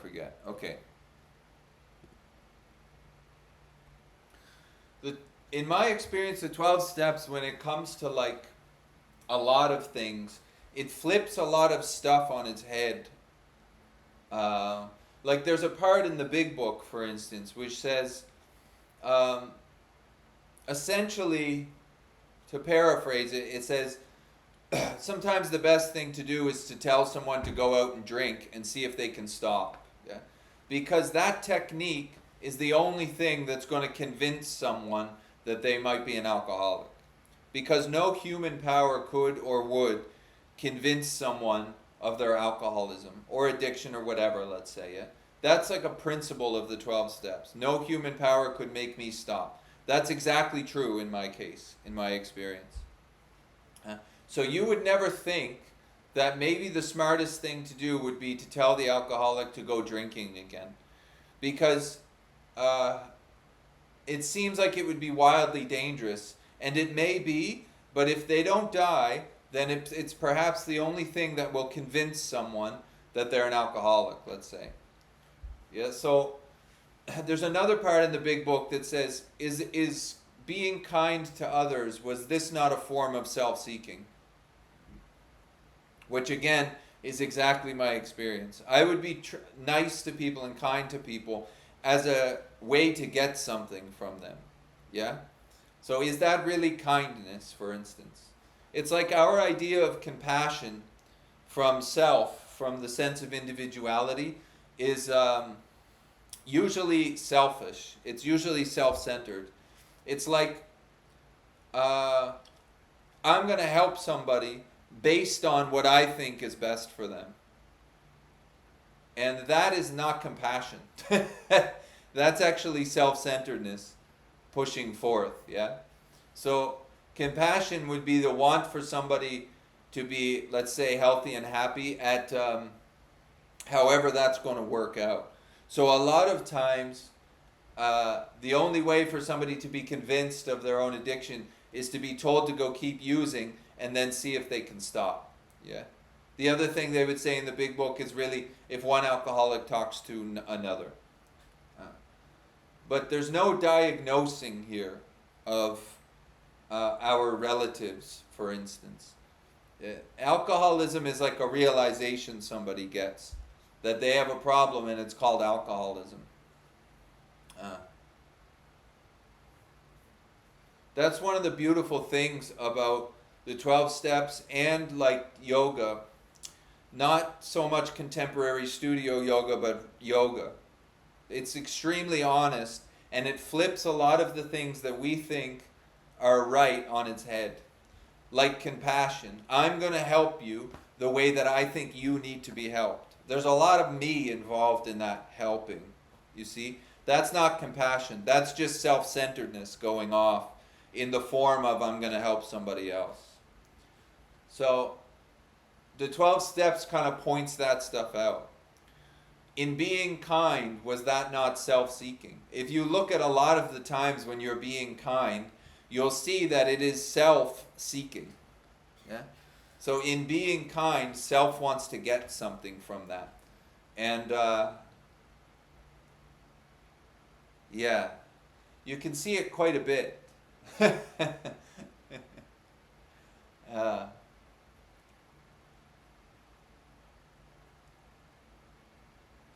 forget. Okay. In my experience, the 12 steps, when it comes to like a lot of things, it flips a lot of stuff on its head. Uh, like there's a part in the big book, for instance, which says, um, essentially, to paraphrase it, it says, sometimes the best thing to do is to tell someone to go out and drink and see if they can stop. Yeah? Because that technique is the only thing that's going to convince someone that they might be an alcoholic. Because no human power could or would convince someone of their alcoholism or addiction or whatever, let's say. Yeah? That's like a principle of the 12 steps. No human power could make me stop. That's exactly true in my case, in my experience. So you would never think that maybe the smartest thing to do would be to tell the alcoholic to go drinking again. Because it seems like it would be wildly dangerous. And it may be, but if they don't die, then it's perhaps the only thing that will convince someone that they're an alcoholic, let's say. Yeah, so there's another part in the big book that says, is being kind to others, was this not a form of self-seeking? Which again is exactly my experience. I would be nice to people and kind to people as a way to get something from them. Yeah? So is that really kindness, for instance? It's like our idea of compassion from self, from the sense of individuality, is usually selfish. It's usually self-centered. It's like, I'm going to help somebody based on what I think is best for them. And that is not compassion. That's actually self-centeredness pushing forth, yeah? So compassion would be the want for somebody to be, let's say, healthy and happy at however that's going to work out. So a lot of times, the only way for somebody to be convinced of their own addiction is to be told to go keep using and then see if they can stop. Yeah. The other thing they would say in the big book is really if one alcoholic talks to another. But there's no diagnosing here of our relatives, for instance. Alcoholism is like a realization somebody gets that they have a problem, and it's called alcoholism. That's one of the beautiful things about the 12 steps and like yoga. Not so much contemporary studio yoga, but yoga. It's extremely honest, and it flips a lot of the things that we think are right on its head. Like compassion. I'm going to help you the way that I think you need to be helped. There's a lot of me involved in that helping, you see? That's not compassion. That's just self-centeredness going off in the form of I'm going to help somebody else. So the 12 steps kind of points that stuff out. In being kind, was that not self-seeking? If you look at a lot of the times when you're being kind, you'll see that it is self-seeking. Yeah? So in being kind, self wants to get something from that. And yeah, you can see it quite a bit.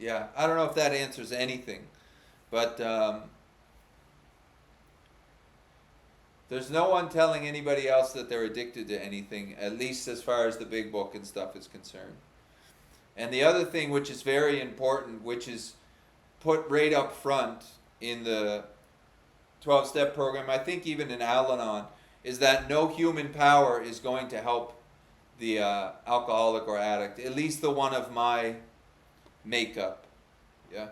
Yeah, I don't know if that answers anything, but there's no one telling anybody else that they're addicted to anything, at least as far as the big book and stuff is concerned. And the other thing which is very important, which is put right up front in the 12-step program, I think even in Al-Anon, is that no human power is going to help the alcoholic or addict, at least the one of my makeup. Yeah,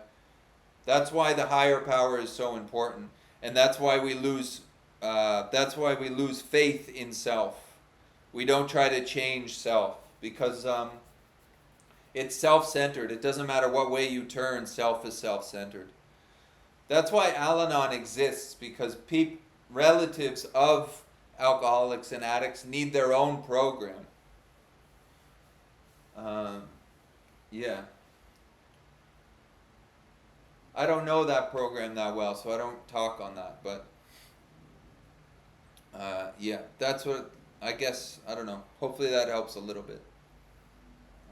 that's why the higher power is so important, and that's why we lose faith in self. We don't try to change self because it's self-centered. It doesn't matter what way you turn, self is self-centered. That's why Al-Anon exists, because relatives of alcoholics and addicts need their own program. Yeah. I don't know that program that well, so I don't talk on that. But yeah, that's what I guess. I don't know. Hopefully that helps a little bit.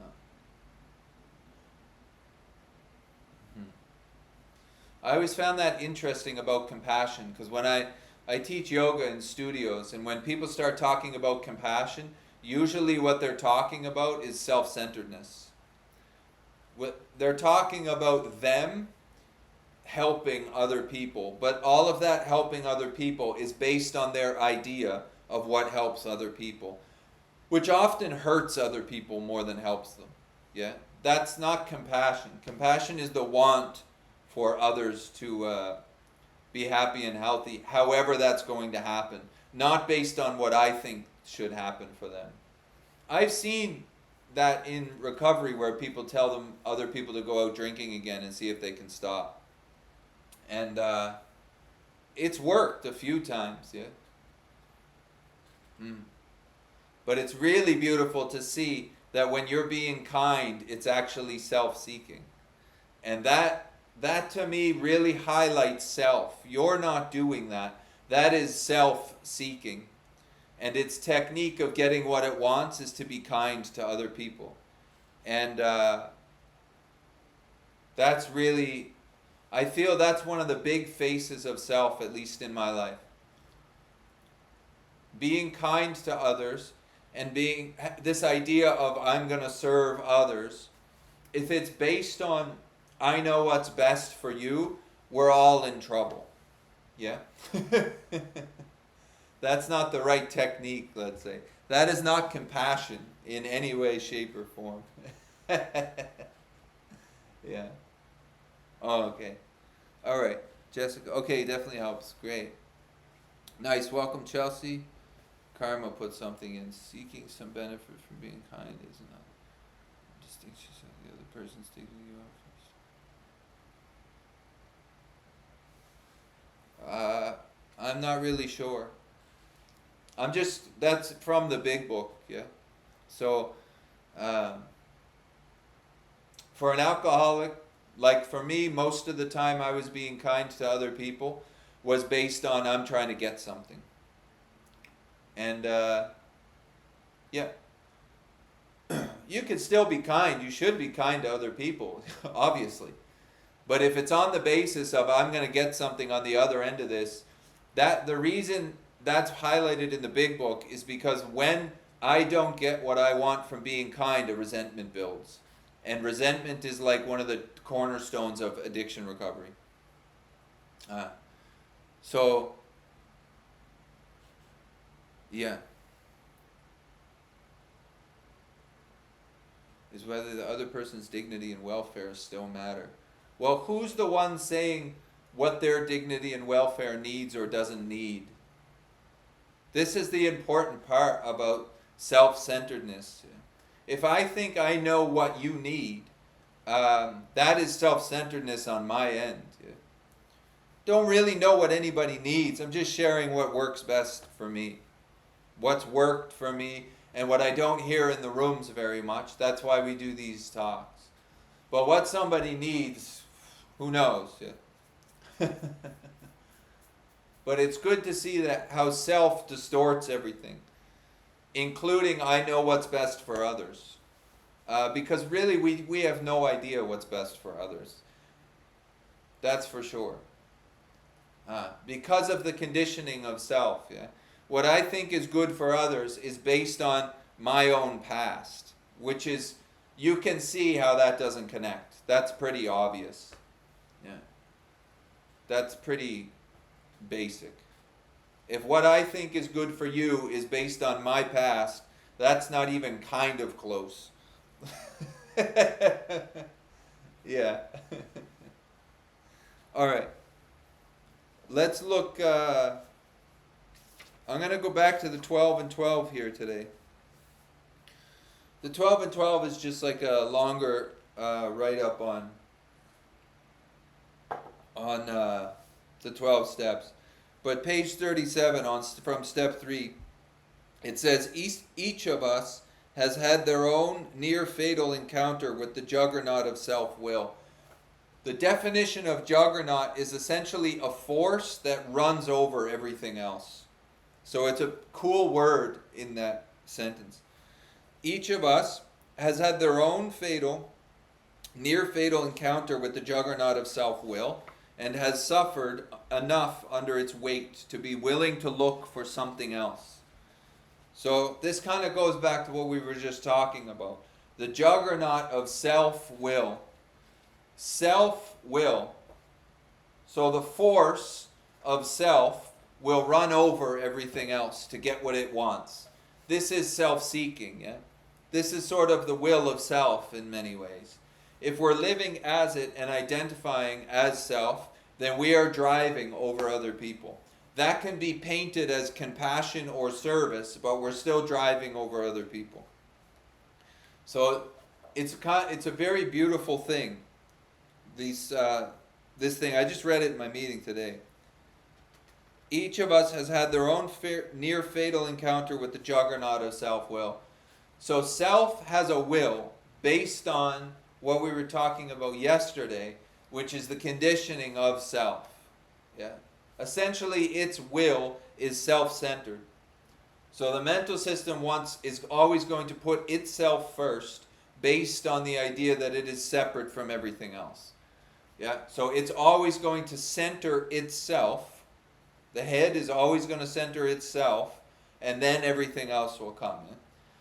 Uh, hmm. I always found that interesting about compassion, because when I teach yoga in studios, and when people start talking about compassion, usually what they're talking about is self-centeredness. They're talking about them helping other people, but all of that helping other people is based on their idea of what helps other people, which often hurts other people more than helps them. Yeah, that's not compassion. Compassion is the want for others to be happy and healthy, however that's going to happen, not based on what I think should happen for them. I've seen that in recovery where people tell them other people to go out drinking again and see if they can stop. And it's worked a few times, yeah. Mm. But it's really beautiful to see that when you're being kind, it's actually self-seeking. And that to me really highlights self. You're not doing that. That is self-seeking. And its technique of getting what it wants is to be kind to other people. And that's really, I feel that's one of the big faces of self, at least in my life. Being kind to others and being this idea of I'm going to serve others, if it's based on I know what's best for you, we're all in trouble. Yeah? That's not the right technique, let's say. That is not compassion in any way, shape, or form. Yeah. Oh, okay. All right. Jessica. Okay, definitely helps. Great. Nice. Welcome, Chelsea. Karma put something in. Seeking some benefit from being kind is not distinction of the other person's taking you off. I'm not really sure. That's from the big book, yeah. So, for an alcoholic, like for me, most of the time I was being kind to other people was based on I'm trying to get something. And, yeah. You can still be kind. You should be kind to other people, obviously. But if it's on the basis of I'm going to get something on the other end of this, that the reason that's highlighted in the big book is because when I don't get what I want from being kind, a resentment builds. And resentment is like one of the cornerstones of addiction recovery. So, yeah. Is whether the other person's dignity and welfare still matter. Well, who's the one saying what their dignity and welfare needs or doesn't need? This is the important part about self-centeredness. If I think I know what you need, that is self-centeredness on my end. Don't really know what anybody needs. I'm just sharing what works best for me. What's worked for me and what I don't hear in the rooms very much. That's why we do these talks. But what somebody needs, who knows? Yeah. But it's good to see that how self distorts everything, including I know what's best for others. Because really we have no idea what's best for others. That's for sure. Because of the conditioning of self. Yeah? What I think is good for others is based on my own past, which is, you can see how that doesn't connect. That's pretty obvious. Yeah. That's pretty basic. If what I think is good for you is based on my past, that's not even kind of close. Yeah. All right. Let's look. I'm going to go back to the 12 and 12 here today. The 12 and 12 is just like a longer write-up on the 12 steps. But page 37 from step 3, it says, each of us has had their own near-fatal encounter with the juggernaut of self-will. The definition of juggernaut is essentially a force that runs over everything else. So it's a cool word in that sentence. Each of us has had their own near fatal encounter with the juggernaut of self-will, and has suffered enough under its weight to be willing to look for something else. So this kind of goes back to what we were just talking about. The juggernaut of self-will. Self-will. So the force of self will run over everything else to get what it wants. This is self-seeking, yeah? This is sort of the will of self in many ways. If we're living as it and identifying as self, then we are driving over other people. That can be painted as compassion or service, but we're still driving over other people. So it's a very beautiful thing. This thing, I just read it in my meeting today. Each of us has had their own near fatal encounter with the juggernaut of self-will. So self has a will based on what we were talking about yesterday, which is the conditioning of self. Yeah. Essentially, its will is self-centered. So the mental system is always going to put itself first, based on the idea that it is separate from everything else. Yeah. So it's always going to center itself. The head is always going to center itself, and then everything else will come. Yeah?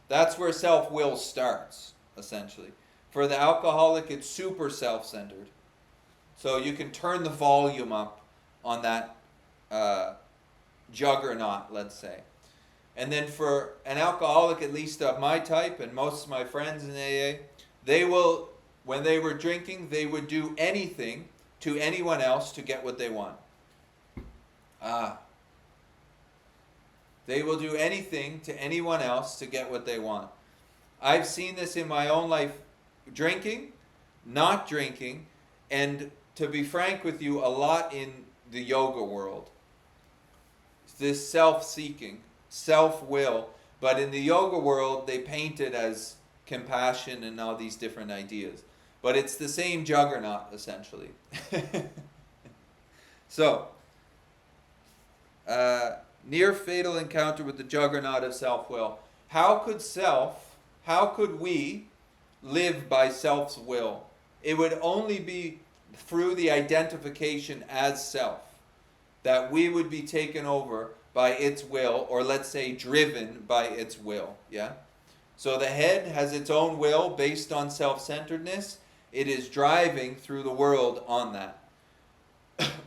That's where self-will starts, essentially. For the alcoholic, it's super self-centered. So you can turn the volume up on that juggernaut, let's say. And then for an alcoholic, at least of my type, and most of my friends in AA, when they were drinking, they would do anything to anyone else to get what they want. They will do anything to anyone else to get what they want. I've seen this in my own life, drinking, not drinking, and to be frank with you, a lot in the yoga world. This self-seeking, self-will, but in the yoga world, they paint it as compassion and all these different ideas. But it's the same juggernaut, essentially. So, near fatal encounter with the juggernaut of self-will. How could we live by self's will? It would only be through the identification as self that we would be taken over by its will, or let's say driven by its will. Yeah? So the head has its own will based on self-centeredness. It is driving through the world on that.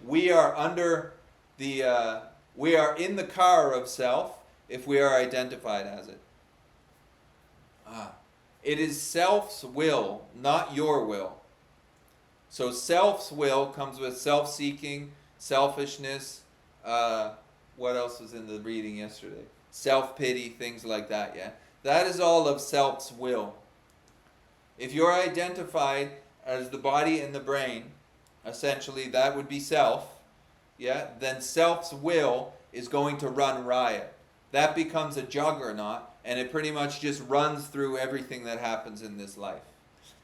We are in the car of self if we are identified as it. It is self's will, not your will. So self's will comes with self-seeking, selfishness, what else was in the reading yesterday? Self-pity, things like that, yeah? That is all of self's will. If you're identified as the body and the brain, essentially that would be self, yeah? Then self's will is going to run riot. That becomes a juggernaut, and it pretty much just runs through everything that happens in this life.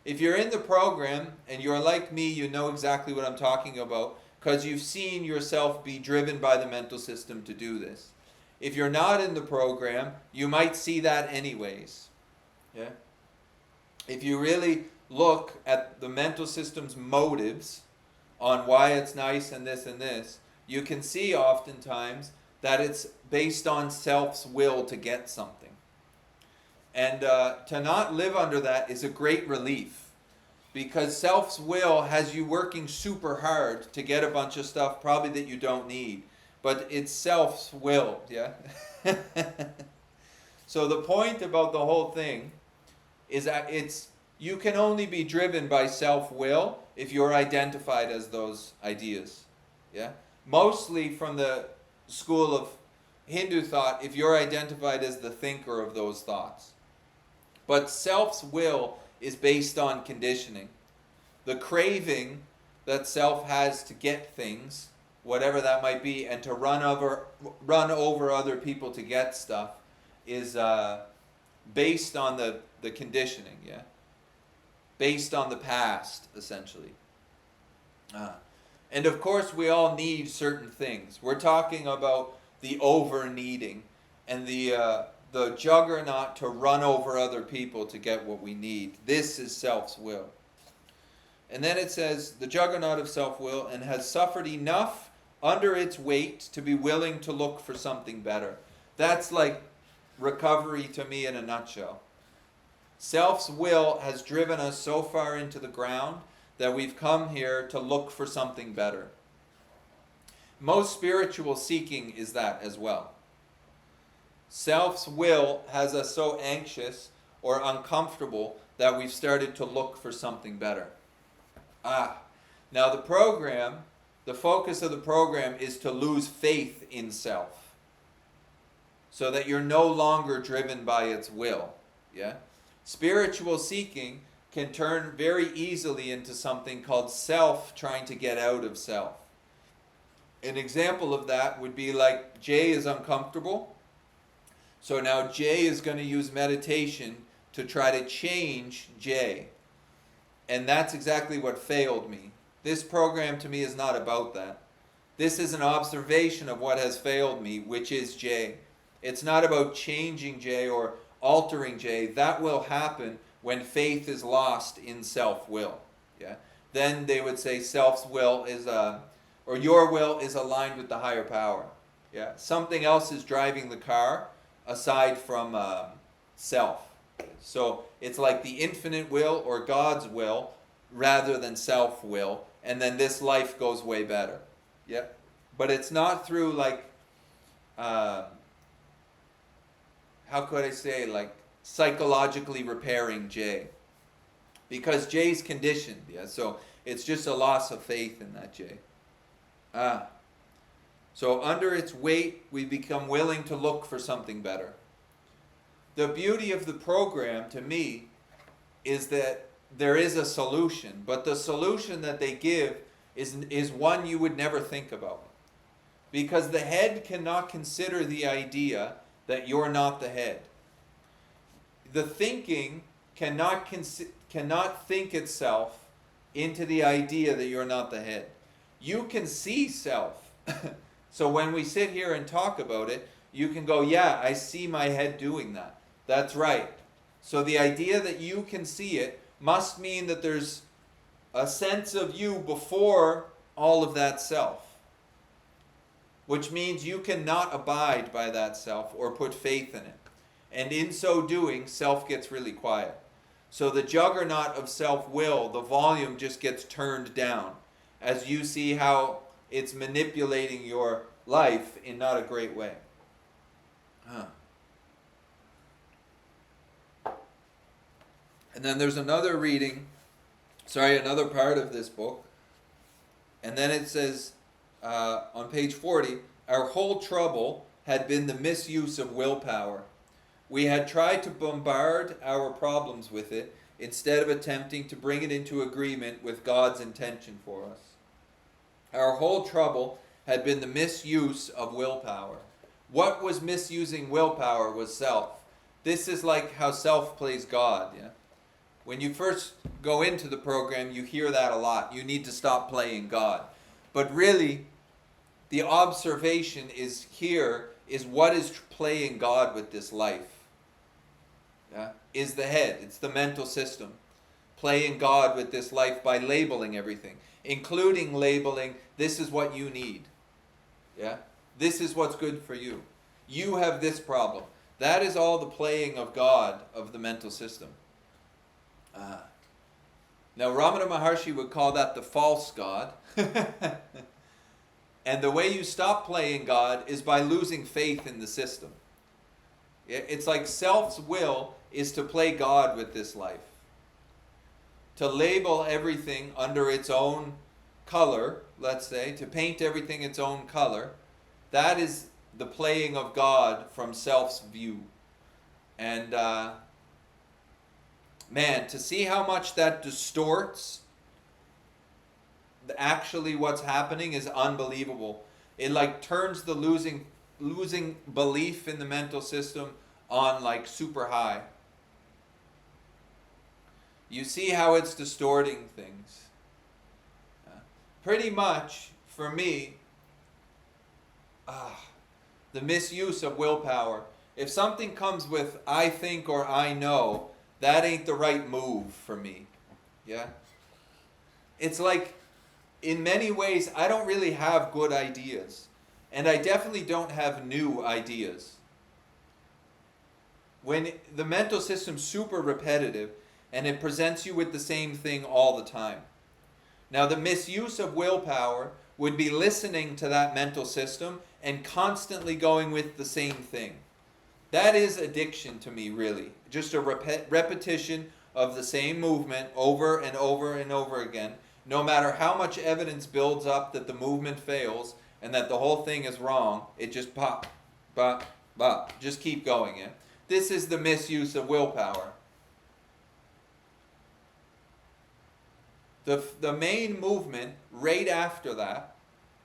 If you're in the program and you're like me, you know exactly what I'm talking about because you've seen yourself be driven by the mental system to do this. If you're not in the program, you might see that anyways. Yeah? If you really look at the mental system's motives on why it's nice and this, you can see oftentimes that it's based on self's will to get something. And to not live under that is a great relief because self's will has you working super hard to get a bunch of stuff probably that you don't need. But it's self's will, yeah? So the point about the whole thing is that you can only be driven by self-will if you're identified as those ideas, yeah? Mostly from the school of Hindu thought, if you're identified as the thinker of those thoughts. But self's will is based on conditioning. The craving that self has to get things, whatever that might be, and to run over other people to get stuff is based on the conditioning, yeah? Based on the past, essentially. Ah. And of course, we all need certain things. We're talking about the over-needing and the juggernaut to run over other people to get what we need. This is self's will. And then it says, the juggernaut of self-will, and has suffered enough under its weight to be willing to look for something better. That's like recovery to me in a nutshell. Self's will has driven us so far into the ground that we've come here to look for something better. Most spiritual seeking is that as well. Self's will has us so anxious or uncomfortable that we've started to look for something better. Now the focus of the program is to lose faith in self, so that you're no longer driven by its will. Yeah? Spiritual seeking can turn very easily into something called self trying to get out of self. An example of that would be like Jay is uncomfortable, so now Jay is going to use meditation to try to change Jay. And that's exactly what failed me. This program to me is not about that. This is an observation of what has failed me, which is Jay. It's not about changing Jay or altering Jay. That will happen when faith is lost in self-will. Yeah? Then they would say self's will is, or your will is aligned with the higher power. Yeah? Something else is driving the car aside from self. So it's like the infinite will or God's will rather than self-will, and then this life goes way better. Yeah? But it's not through like, how could I say, like psychologically repairing Jay. Because Jay's conditioned, yeah? So it's just a loss of faith in that Jay. So under its weight, we become willing to look for something better. The beauty of the program, to me, is that there is a solution, but the solution that they give is one you would never think about. Because the head cannot consider the idea that you're not the head. The thinking cannot think itself into the idea that you're not the head. You can see self. So when we sit here and talk about it, you can go, yeah, I see my head doing that. That's right. So the idea that you can see it must mean that there's a sense of you before all of that self, which means you cannot abide by that self or put faith in it. And in so doing, self gets really quiet. So the juggernaut of self-will, the volume just gets turned down as you see how it's manipulating your life in not a great way. And then there's another another part of this book. And then it says on page 40, our whole trouble had been the misuse of willpower. We had tried to bombard our problems with it instead of attempting to bring it into agreement with God's intention for us. Our whole trouble had been the misuse of willpower. What was misusing willpower was self. This is like how self plays God. Yeah? When you first go into the program, you hear that a lot. You need to stop playing God. But really, the observation is what is playing God with this life. Yeah? Is the head. It's the mental system. Playing God with this life by labeling everything. Including labeling, this is what you need. Yeah? This is what's good for you. You have this problem. That is all the playing of God of the mental system. Now Ramana Maharshi would call that the false God. And the way you stop playing God is by losing faith in the system. It's like self's will is to play God with this life. To label everything under its own color, let's say, to paint everything its own color, that is the playing of God from self's view. And man, to see how much that distorts actually what's happening is unbelievable. It like turns the losing belief in the mental system on like super high. You see how it's distorting things. pretty much, for me, the misuse of willpower. If something comes with I think or I know, that ain't the right move for me. Yeah? It's like, in many ways, I don't really have good ideas. And I definitely don't have new ideas. When the mental system's super repetitive and it presents you with the same thing all the time. Now, the misuse of willpower would be listening to that mental system and constantly going with the same thing. That is addiction to me, really. Just a repetition of the same movement over and over and over again. No matter how much evidence builds up that the movement fails and that the whole thing is wrong, it just pop, pop, pop. Just keep going. Yeah? This is the misuse of willpower. The main movement right after that,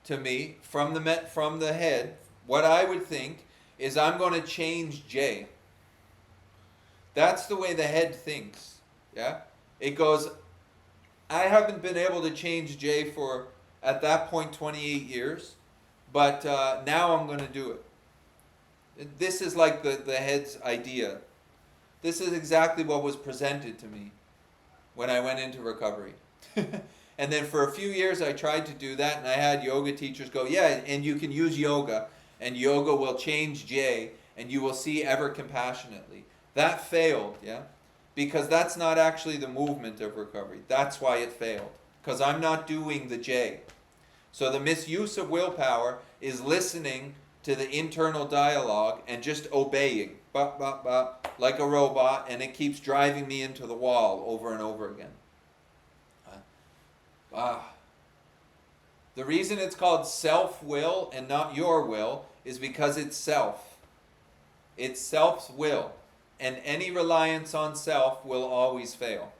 to me, from the head, what I would think is I'm going to change J. That's the way the head thinks. Yeah? It goes, I haven't been able to change J for, at that point, 28 years, but now I'm going to do it. This is like the head's idea. This is exactly what was presented to me when I went into recovery. And then for a few years I tried to do that, and I had yoga teachers go, yeah, and you can use yoga, and yoga will change J, and you will see ever compassionately. That failed, yeah? Because that's not actually the movement of recovery. That's why it failed. Because I'm not doing the J. So the misuse of willpower is listening to the internal dialogue and just obeying, bop, bop, bop, like a robot, and it keeps driving me into the wall over and over again. The reason it's called self-will and not your will is because it's self. It's self's will. And any reliance on self will always fail.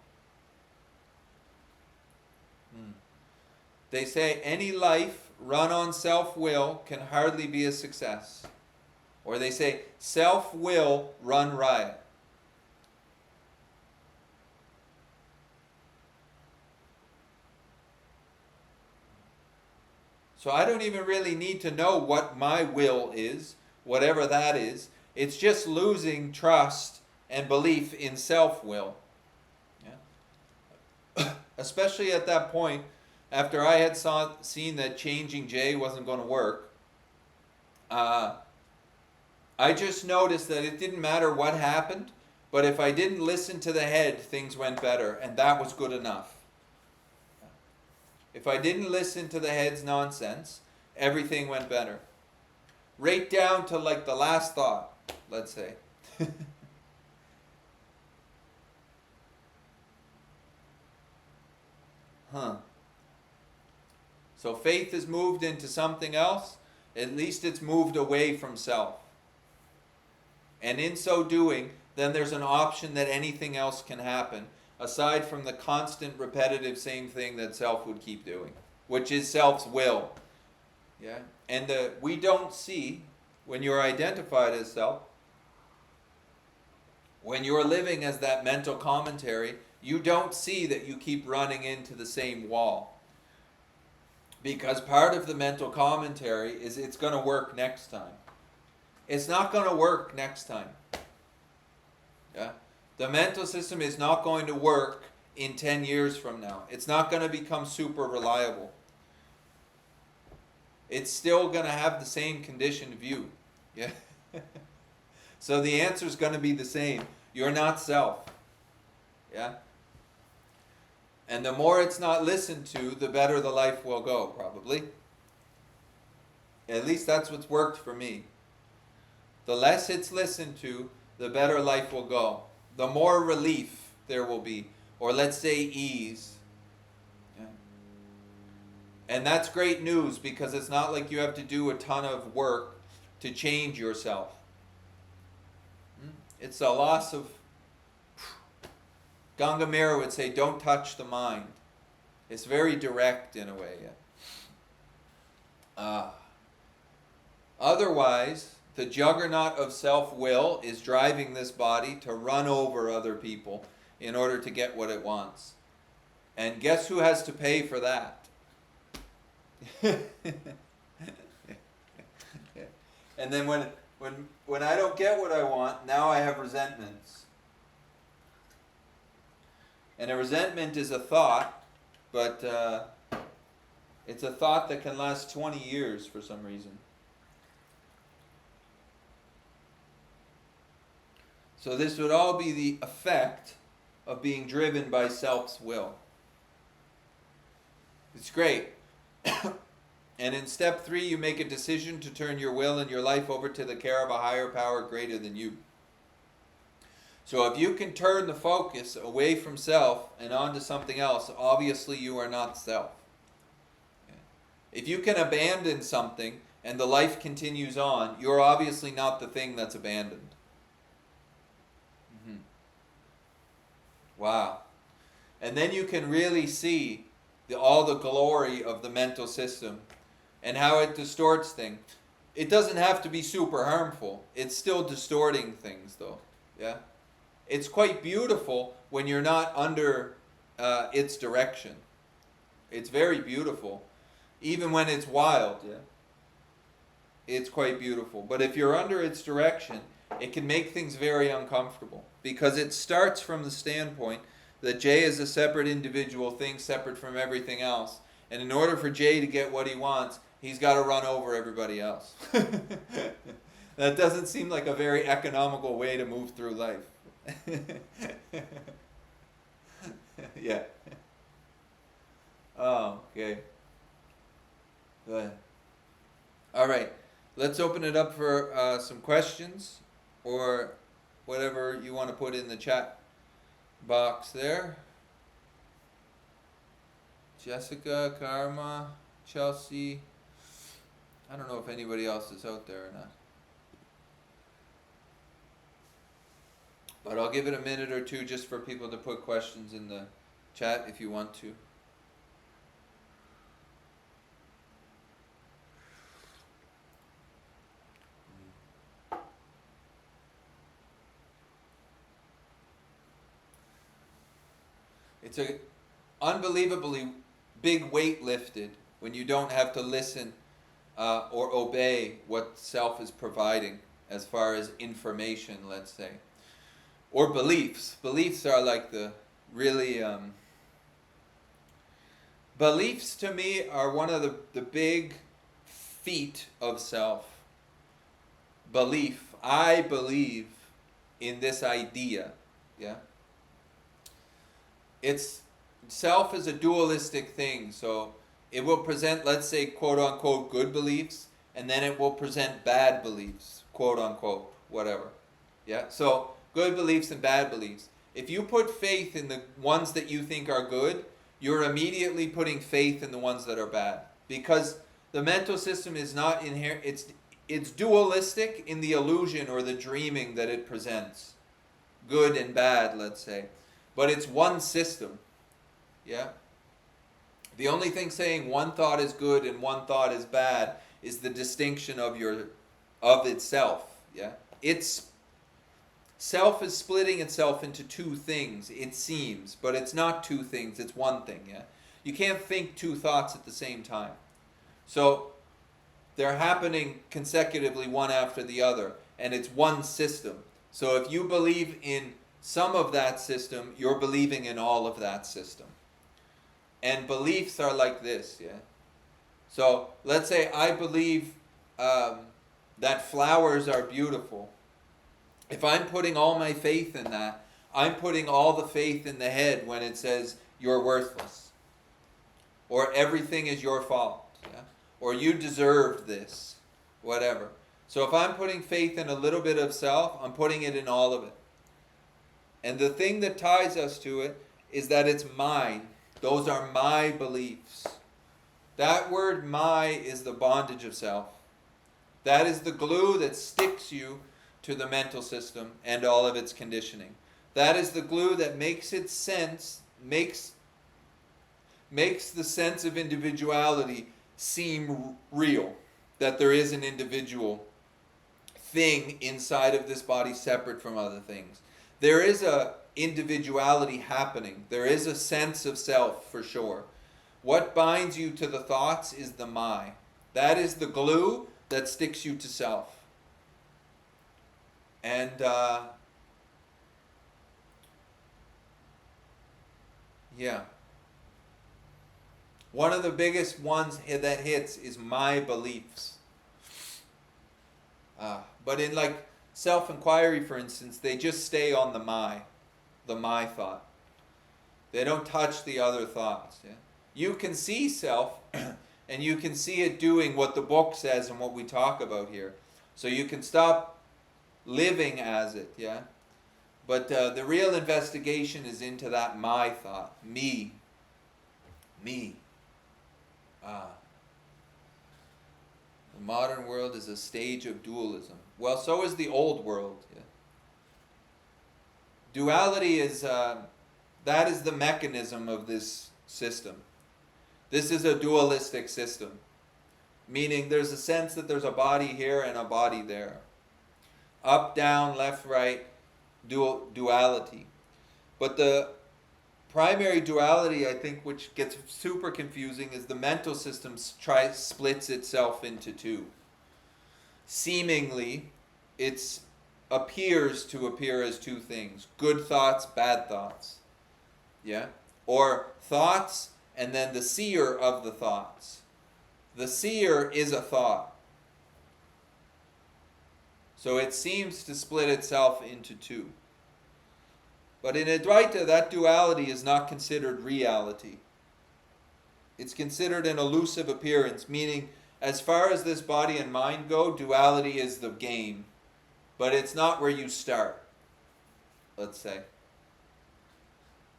They say any life run on self-will can hardly be a success. Or they say self-will run riot. So I don't even really need to know what my will is, whatever that is. It's just losing trust and belief in self-will. Yeah? Especially at that point, after I had seen that changing J wasn't going to work, I just noticed that it didn't matter what happened, but if I didn't listen to the head, things went better, and that was good enough. If I didn't listen to the head's nonsense, everything went better. Right down to like the last thought, let's say. So faith is moved into something else. At least it's moved away from self. And in so doing, then there's an option that anything else can happen, aside from the constant repetitive same thing that self would keep doing, which is self's will. Yeah? And we don't see, when you're identified as self, when you're living as that mental commentary, you don't see that you keep running into the same wall. Because part of the mental commentary is it's going to work next time. It's not going to work next time. Yeah? The mental system is not going to work in 10 years from now. It's not going to become super reliable. It's still going to have the same conditioned view. Yeah. So the answer is going to be the same. You're not self. Yeah. And the more it's not listened to, the better the life will go, probably. At least that's what's worked for me. The less it's listened to, the better life will go. The more relief there will be, or let's say ease. Yeah. And that's great news, because it's not like you have to do a ton of work to change yourself. It's a loss of... Gangamera would say, don't touch the mind. It's very direct in a way. Yeah. Otherwise, the juggernaut of self-will is driving this body to run over other people in order to get what it wants. And guess who has to pay for that? And then when I don't get what I want, now I have resentments. And a resentment is a thought, but it's a thought that can last 20 years for some reason. So this would all be the effect of being driven by self's will. It's great. And in step 3, you make a decision to turn your will and your life over to the care of a higher power greater than you. So if you can turn the focus away from self and onto something else, obviously you are not self. If you can abandon something and the life continues on, you're obviously not the thing that's abandoned. Wow. And then you can really see all the glory of the mental system and how it distorts things. It doesn't have to be super harmful. It's still distorting things, though. Yeah? It's quite beautiful when you're not under its direction. It's very beautiful. Even when it's wild, yeah? It's quite beautiful. But if you're under its direction, it can make things very uncomfortable. Because it starts from the standpoint that Jay is a separate individual thing, separate from everything else. And in order for Jay to get what he wants, he's got to run over everybody else. That doesn't seem like a very economical way to move through life. Yeah. Oh, okay. Good. All right. Let's open it up for some questions or whatever you want to put in the chat box there. Jessica, Karma, Chelsea. I don't know if anybody else is out there or not. But I'll give it a minute or two just for people to put questions in the chat if you want to. It's a unbelievably big weight lifted when you don't have to listen or obey what self is providing as far as information, let's say. Or beliefs. Beliefs are like the really... beliefs to me are one of the big feet of self. Belief. I believe in this idea. Yeah? Self is a dualistic thing, so it will present, let's say, quote unquote, good beliefs, and then it will present bad beliefs, quote unquote, whatever. Yeah? So, good beliefs and bad beliefs. If you put faith in the ones that you think are good, you're immediately putting faith in the ones that are bad. Because the mental system is not inherent, it's dualistic in the illusion or the dreaming that it presents. Good and bad, let's say. But it's one system. Yeah? The only thing saying one thought is good and one thought is bad is the distinction of itself. Yeah? Self is splitting itself into two things, it seems, but it's not two things, it's one thing. Yeah? You can't think two thoughts at the same time. So they're happening consecutively one after the other, and it's one system. So if you believe in some of that system, you're believing in all of that system. And beliefs are like this, yeah? So let's say I believe that flowers are beautiful. If I'm putting all my faith in that, I'm putting all the faith in the head when it says you're worthless. Or everything is your fault. Yeah? Or you deserved this. Whatever. So if I'm putting faith in a little bit of self, I'm putting it in all of it. And the thing that ties us to it is that it's mine. Those are my beliefs. That word "my" is the bondage of self. That is the glue that sticks you to the mental system and all of its conditioning. That is the glue that makes its sense, makes the sense of individuality seem real. That there is an individual thing inside of this body separate from other things. There is a individuality happening. There is a sense of self for sure. What binds you to the thoughts is the my. That is the glue that sticks you to self. And yeah. One of the biggest ones that hits is my beliefs. But in like self-inquiry, for instance, they just stay on the my thought. They don't touch the other thoughts. Yeah? You can see self, and you can see it doing what the book says and what we talk about here. So you can stop living as it, yeah? But the real investigation is into that my thought, me. The modern world is a stage of dualism. Well, so is the old world. Yeah? Duality is, that is the mechanism of this system. This is a dualistic system. Meaning there's a sense that there's a body here and a body there. Up, down, left, right, duality. But the primary duality, I think, which gets super confusing, is the mental system splits itself into two. Seemingly, it appears to appear as two things: good thoughts, bad thoughts. Yeah? Or thoughts and then the seer of the thoughts. The seer is a thought. So it seems to split itself into two. But in Advaita, that duality is not considered reality. It's considered an elusive appearance, meaning as far as this body and mind go, duality is the game. But it's not where you start, let's say.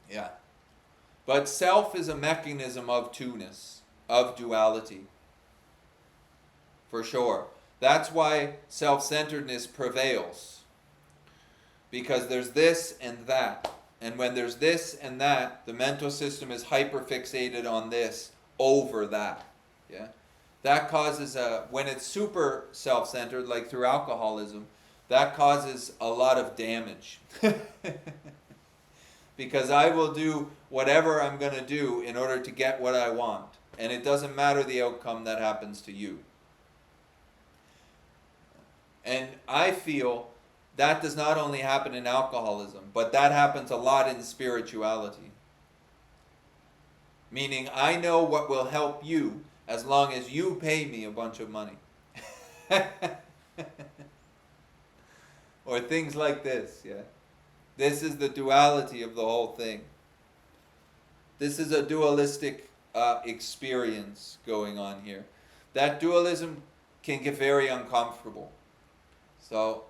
Yeah. But self is a mechanism of two-ness, of duality. For sure. That's why self-centeredness prevails. Because there's this and that. And when there's this and that, the mental system is hyper-fixated on this over that. Yeah? That causes, when it's super self-centered, like through alcoholism, that causes a lot of damage. Because I will do whatever I'm going to do in order to get what I want. And it doesn't matter the outcome that happens to you. And I feel that does not only happen in alcoholism, but that happens a lot in spirituality. Meaning, I know what will help you as long as you pay me a bunch of money. Or things like this, yeah. This is the duality of the whole thing. This is a dualistic experience going on here. That dualism can get very uncomfortable. So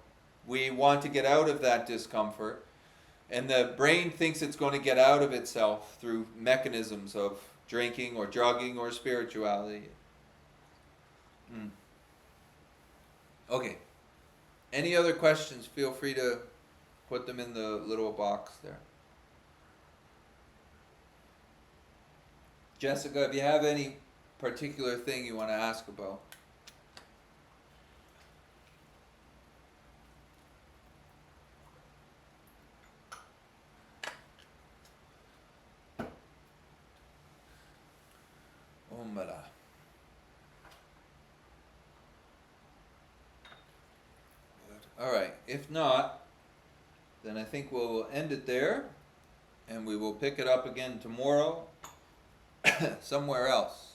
we want to get out of that discomfort, and the brain thinks it's going to get out of itself through mechanisms of drinking or drugging or spirituality. Okay. Any other questions? Feel free to put them in the little box there. Jessica, if you have any particular thing you want to ask about. All right. If not, then I think we'll end it there, and we will pick it up again tomorrow somewhere else.